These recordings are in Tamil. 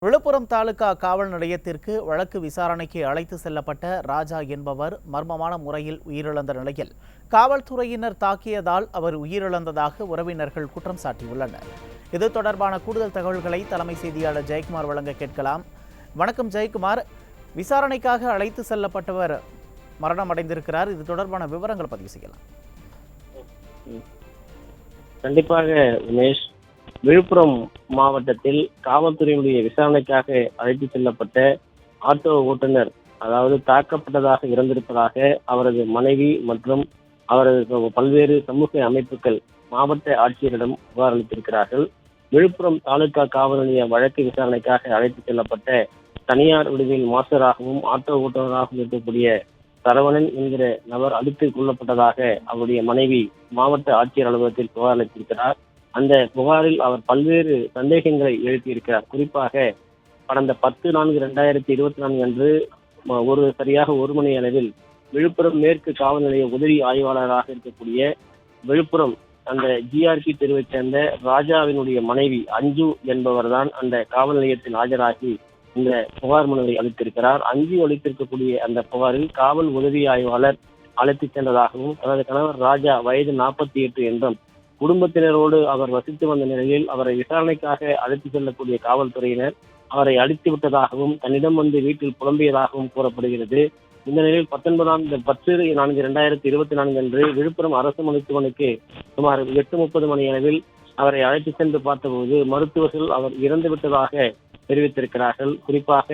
விழுப்புரம் தாலுகா காவல் நிலையத்திற்கு வழக்கு விசாரணைக்கு அழைத்து செல்லப்பட்ட ராஜா என்பவர் மர்மமான முறையில் உயிரிழந்த நிலையில் காவல்துறையினர் தாக்கியதால் அவர் உயிரிழந்ததாக உறவினர்கள் குற்றம் சாட்டியுள்ளனர். இது தொடர்பான கூடுதல் தகவல்களை தலைமை செய்தியாளர் ஜெயக்குமார் வழங்க கேட்கலாம். வணக்கம் ஜெயக்குமார், விசாரணைக்காக அழைத்து செல்லப்பட்டவர் மரணம் அடைந்திருக்கிறார். இது தொடர்பான விவரங்களை பதிவு செய்யலாம். கண்டிப்பாக உமேஷ், விழுப்புரம் மாவட்டத்தில் காவல்துறையினுடைய விசாரணைக்காக அழைத்து செல்லப்பட்ட ஆட்டோ ஓட்டுநர் அதாவது தாக்கப்பட்டதாக இறந்திருப்பதாக அவரது மனைவி மற்றும் அவரது பல்வேறு சமூக அமைப்புகள் மாவட்ட ஆட்சியரிடம் புகார் அளித்திருக்கிறார்கள். விழுப்புரம் தாலுகா காவல் நிலைய வழக்கு விசாரணைக்காக அழைத்து செல்லப்பட்ட தனியார் விடுதியில் மாஸ்டராகவும் ஆட்டோ ஓட்டுநராகவும் இருக்கக்கூடிய சரவணன் என்கிற நபர் அடித்துக் கொல்லப்பட்டதாக அவருடைய மனைவி மாவட்ட ஆட்சியர் அலுவலகத்தில் புகார் அளித்திருக்கிறார். அந்த புகாரில் அவர் பல்வேறு சந்தேகங்களை எழுப்பியிருக்கிறார். குறிப்பாக கடந்த 10/4/2024 அன்று சரியாக 1 மணி அளவில் விழுப்புரம் மேற்கு காவல் நிலைய உதவி ஆய்வாளராக இருக்கக்கூடிய விழுப்புரம் அந்த ஜிஆர்பி தெருவைச் சேர்ந்த ராஜாவினுடைய மனைவி அஞ்சு என்பவர் தான் அந்த காவல் நிலையத்தில் ஆஜராகி இந்த புகார் மனுவை அளித்திருக்கிறார். அஞ்சு அளித்திருக்கக்கூடிய அந்த புகாரில் காவல் உதவி ஆய்வாளர் அழைத்துச் சென்றதாகவும் தனது கணவர் ராஜா வயது 48 என்றும் குடும்பத்தினரோடு அவர் வசித்து வந்த நிலையில் அவரை விசாரணைக்காக அழைத்து செல்லக்கூடிய காவல்துறையினர் அவரை அடித்து விட்டதாகவும் தன்னிடம் வந்து வீட்டில் புலம்பியதாகவும் கூறப்படுகிறது. இந்த நிலையில் 10/4/2024 அன்று விழுப்புரம் அரசு மருத்துவமனைக்கு சுமார் 8:30 மணி அளவில் அவரை அழைத்து சென்று பார்த்தபோது மருத்துவர்கள் அவர் இறந்து விட்டதாக தெரிவித்திருக்கிறார்கள். குறிப்பாக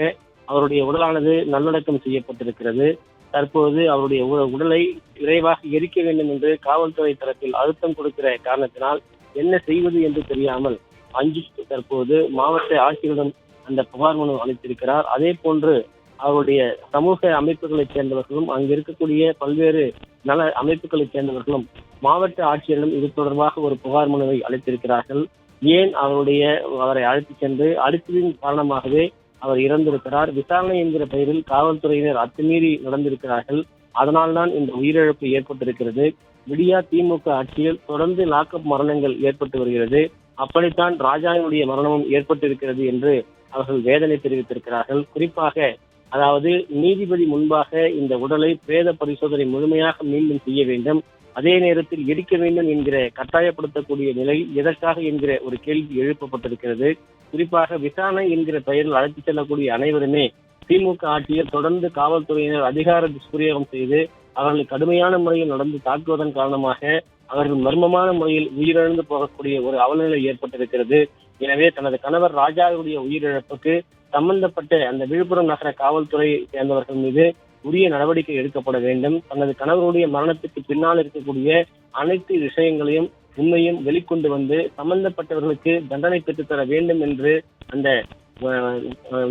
அவருடைய உடலானது நல்லடக்கம் செய்யப்பட்டிருக்கிறது. தற்போது அவருடைய உடலை விரைவாக எரிக்க வேண்டும் என்று காவல்துறை தரப்பில் அழுத்தம் கொடுக்கிற காரணத்தினால் என்ன செய்வது என்று தெரியாமல் அஞ்சு தற்போது மாவட்ட ஆட்சியரிடம் அந்த புகார் மனு அளித்திருக்கிறார். அதே போன்று அவருடைய சமூக அமைப்புகளைச் சேர்ந்தவர்களும் அங்கு இருக்கக்கூடிய பல்வேறு நல அமைப்புகளைச் சேர்ந்தவர்களும் மாவட்ட ஆட்சியரிடம் இது தொடர்பாக ஒரு புகார் மனுவை அளித்திருக்கிறார்கள். ஏன் அவரை அழைத்து சென்று அடித்ததின் காரணமாகவே அவர் இறந்திருக்கிறார், விசாரணை என்கிற பெயரில் காவல்துறையினர் அத்துமீறி நடந்திருக்கிறார்கள், அதனால்தான் இந்த உயிரிழப்பு ஏற்பட்டிருக்கிறது. விடியா திமுக ஆட்சியில் தொடர்ந்து லாக்அப் மரணங்கள் ஏற்பட்டு வருகிறது, அப்படித்தான் ராஜாவினுடைய மரணமும் ஏற்பட்டிருக்கிறது என்று அவர்கள் வேதனை தெரிவித்திருக்கிறார்கள். குறிப்பாக அதாவது நீதிபதி முன்பாக இந்த உடலை பிரேத பரிசோதனை முழுமையாக மீண்டும் செய்ய வேண்டும், அதே நேரத்தில் எரிக்க வேண்டும் என்கிற கட்டாயப்படுத்தக்கூடிய நிலை எதற்காக என்கிற ஒரு கேள்வி எழுப்பப்பட்டிருக்கிறது. குறிப்பாக விசாரணை என்கிற பெயரில் அழைத்து செல்லக்கூடிய அனைவருமே திமுக ஆட்சியில் தொடர்ந்து காவல்துறையினர் அதிகார துஷ்பிரயோகம் செய்து அவர்களை கடுமையான முறையில் நடந்து தாக்குவதன் காரணமாக அவர்கள் மர்மமான முறையில் உயிரிழந்து போகக்கூடிய ஒரு அவலநிலை ஏற்பட்டிருக்கிறது. எனவே தனது கணவர் ராஜாவுடைய உயிரிழப்புக்கு சம்பந்தப்பட்ட அந்த விழுப்புரம் நகர காவல்துறை சேர்ந்தவர்கள் மீது உரிய நடவடிக்கை எடுக்கப்பட வேண்டும். தனது கணவருடைய மரணத்துக்கு பின்னால் இருக்கக்கூடிய அனைத்து விஷயங்களையும் உண்மையும் வெளிக்கொண்டு வந்து சம்பந்தப்பட்டவர்களுக்கு தண்டனை பெற்றுத்தர வேண்டும் என்று அந்த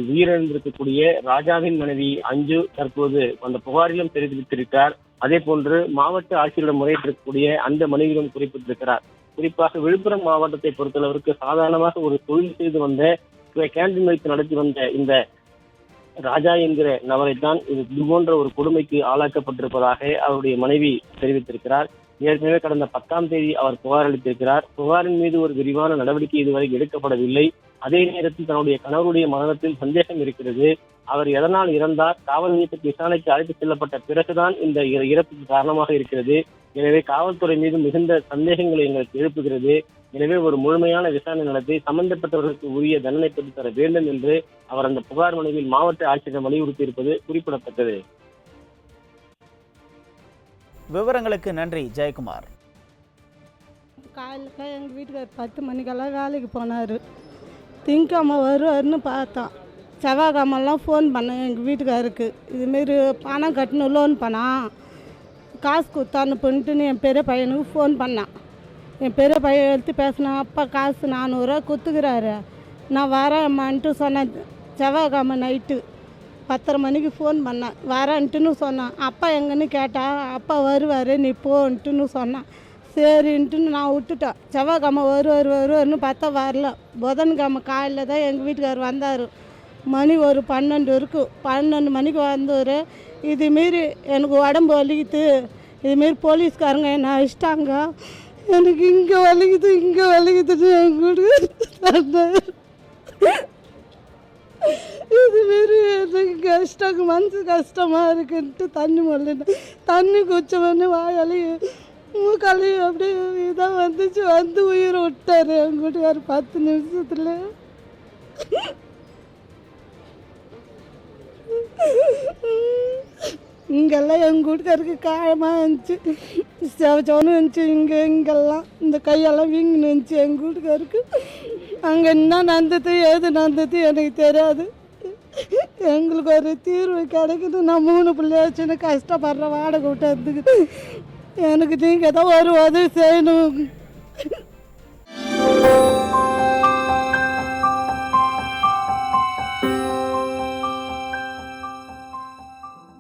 உயிரிழந்திருக்கக்கூடிய ராஜாவின் மனைவி அஞ்சு தற்போது அந்த புகாரிலும் தெரிவித்திருக்கிறார். அதே போன்று மாவட்ட ஆட்சியரிடம் முறையிட்டிருக்கக்கூடிய அந்த மனைவியிடம் குறிப்பிட்டிருக்கிறார். குறிப்பாக விழுப்புரம் மாவட்டத்தை பொறுத்தளவிற்கு சாதாரணமாக ஒரு தொழில் செய்து வந்த கேண்டீன் வைத்து நடத்தி வந்த இந்த ராஜா என்கிற நபரைத்தான் இது போன்ற ஒரு கொடுமைக்கு ஆளாக்கப்பட்டிருப்பதாக அவருடைய மனைவி தெரிவித்திருக்கிறார். ஏற்கனவே கடந்த 10ஆம் தேதி அவர் புகார் அளித்திருக்கிறார். புகாரின் மீது ஒரு விரிவான நடவடிக்கை இதுவரை எடுக்கப்படவில்லை. அதே நேரத்தில் தன்னுடைய கணவருடைய மரணத்தில் சந்தேகம் இருக்கிறது. அவர் எதனால் இறந்தார், காவல் நிலையத்துக்கு விசாரணைக்கு அழைத்து செல்லப்பட்ட பிறகுதான் இந்த இறப்புக்கு காரணமாக இருக்கிறது. எனவே காவல்துறை மீது மிகுந்த சந்தேகங்களை எங்களுக்கு எழுப்புகிறது. எனவே ஒரு முழுமையான விசாரணை நடத்தி சம்பந்தப்பட்டவர்களுக்கு உரிய தண்டனை பெற்றுத் தர வேண்டும் என்று அவர் அந்த புகார் மனுவில் மாவட்ட ஆட்சியரிடம் வலியுறுத்தி இருப்பது குறிப்பிடத்தக்கது. விவரங்களுக்கு நன்றி ஜெயக்குமார். காலையில் எங்கள் வீட்டுக்கார் 10 மணிக்கெல்லாம் வேலைக்கு போனார். திங்கக்கிழமை வருவார்னு பார்த்தோம். செவ்வாய்க்கிழமெல்லாம் ஃபோன் பண்ணேன் எங்கள் வீட்டுக்காருக்கு, இதுமாரி பணம் கட்டணும், லோன் பணம் காசு கொடுத்து அனுப்புன்ட்டுன்னு என் பெரிய பையனுக்கு ஃபோன் பண்ணான். என் பெரிய பையன் எடுத்து பேசினான், அப்பா காசு 400 ரூபா கொடுத்துக்கிறாரு, நான் வரேம்மான்ட்டு சொன்னேன். செவ்வாய்க்கிழமை நைட்டு 10:30 மணிக்கு ஃபோன் பண்ணேன், வரேன்ட்டுன்னு சொன்னான். அப்பா எங்கன்னு கேட்டால் அப்பா வருவார் நீ போன்ட்டுன்னு சொன்னான். சரின்ட்டுன்னு நான் விட்டுட்டேன். செவ்வாய்க்கிழமை வருவார்னு பார்த்தா வரல. புதன்கிழமை காலையில் தான் எங்கள் வீட்டுக்கார் வந்தார். மணி ஒரு 12 இருக்கும். 12 மணிக்கு வந்தவர், இதுமாரி எனக்கு உடம்பு வலிக்குது, இதுமாரி போலீஸ்காரங்க என்னை அழிச்சிட்டாங்க, எனக்கு இங்கே வலிக்குதுன்னு என் கூட இதுமாரி எனக்கு கஷ்டம், மனசு கஷ்டமாக இருக்குன்ட்டு தண்ணி மொழின தண்ணி குச்சவொன்னே வாயாலையும் மூக்காலையும் அப்படியே இதான் வந்துச்சு. வந்து உயிரை விட்டார் என் கூட்டுக்கார் 10 நிமிஷத்தில். இங்கெல்லாம் எங்கள் வீட்டுக்காருக்கு காயமாக இருந்துச்சு, செவச்சவனு இருந்துச்சு. இங்கெல்லாம் இந்த கையெல்லாம் வீங்கின்னு இருந்துச்சு எங்கள் வீட்டுக்காருக்கு. அங்கே என்ன நடந்தது ஏது நடந்தது எனக்கு தெரியாது. எங்களுக்கு ஒரு தீர்வு கிடைக்குது. நான் 3 பிள்ளைய வச்சுன்னு கஷ்டப்படுற வாடகை விட்டு எனக்கு நீங்கள் ஏதோ ஒரு உதவி செய்யணும்.